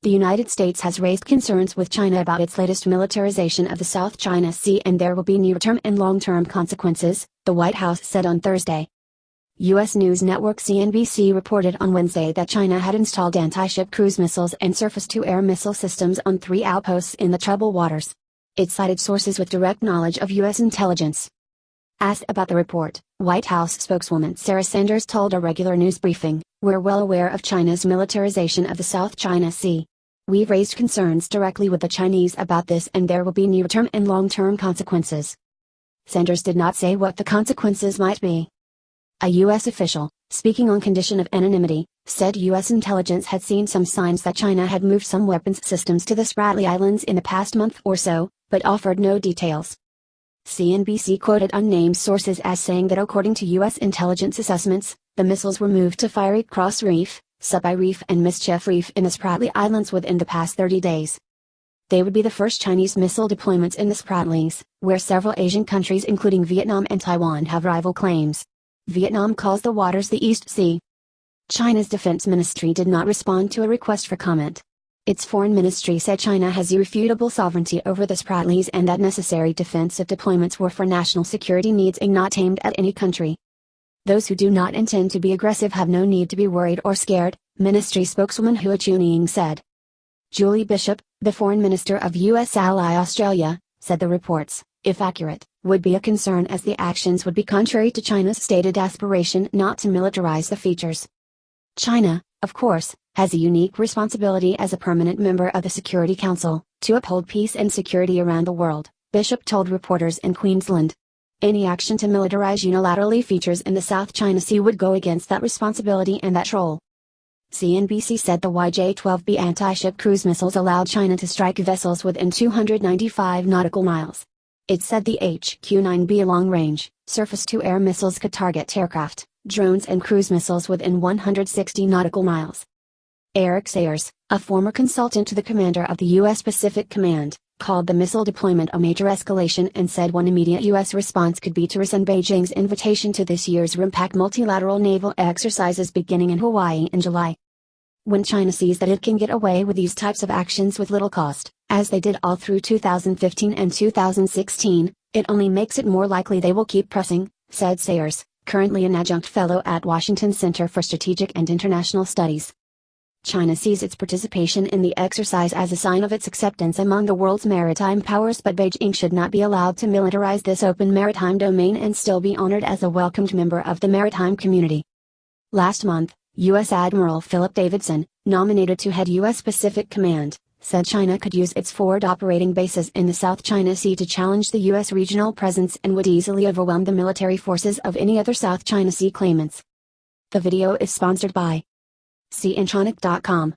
The United States has raised concerns with China about its latest militarization of the South China Sea, and there will be near-term and long-term consequences, the White House said on Thursday. U.S. news network CNBC reported on Wednesday that China had installed anti-ship cruise missiles and surface-to-air missile systems on 3 outposts in the troubled waters. It cited sources with direct knowledge of U.S. intelligence. Asked about the report, White House spokeswoman Sarah Sanders told a regular news briefing, "We're well aware of China's militarization of the South China Sea. We've raised concerns directly with the Chinese about this, and there will be near-term and long-term consequences." Sanders did not say what the consequences might be. A U.S. official, speaking on condition of anonymity, said U.S. intelligence had seen some signs that China had moved some weapons systems to the Spratly Islands in the past month or so, but offered no details. CNBC quoted unnamed sources as saying that according to U.S. intelligence assessments, the missiles were moved to Fiery Cross Reef, Subhai Reef and Mischief Reef in the Spratly Islands within the past 30 days. They would be the first Chinese missile deployments in the Spratlys, where several Asian countries including Vietnam and Taiwan have rival claims. Vietnam calls the waters the East Sea. China's defense ministry did not respond to a request for comment. Its foreign ministry said China has irrefutable sovereignty over the Spratlys and that necessary defensive deployments were for national security needs and not aimed at any country. Those who do not intend to be aggressive have no need to be worried or scared, ministry spokeswoman Hua Chunying said. Julie Bishop, the foreign minister of U.S. ally Australia, said the reports, if accurate, would be a concern as the actions would be contrary to China's stated aspiration not to militarize the features. China, of course, has a unique responsibility as a permanent member of the Security Council, to uphold peace and security around the world, Bishop told reporters in Queensland. Any action to militarize unilaterally features in the South China Sea would go against that responsibility and that role. CNBC said the YJ-12B anti-ship cruise missiles allowed China to strike vessels within 295 nautical miles. It said the HQ-9B long-range, surface-to-air missiles could target aircraft, drones and cruise missiles within 160 nautical miles. Eric Sayers, a former consultant to the commander of the U.S. Pacific Command, called the missile deployment a major escalation and said one immediate U.S. response could be to rescind Beijing's invitation to this year's RIMPAC multilateral naval exercises beginning in Hawaii in July. When China sees that it can get away with these types of actions with little cost, as they did all through 2015 and 2016, it only makes it more likely they will keep pressing, said Sayers, currently an adjunct fellow at Washington Center for Strategic and International Studies. China sees its participation in the exercise as a sign of its acceptance among the world's maritime powers, but Beijing should not be allowed to militarize this open maritime domain and still be honored as a welcomed member of the maritime community. Last month, U.S. Admiral Philip Davidson, nominated to head U.S. Pacific Command, said China could use its forward operating bases in the South China Sea to challenge the U.S. regional presence and would easily overwhelm the military forces of any other South China Sea claimants. The video is sponsored by CNtronic.com.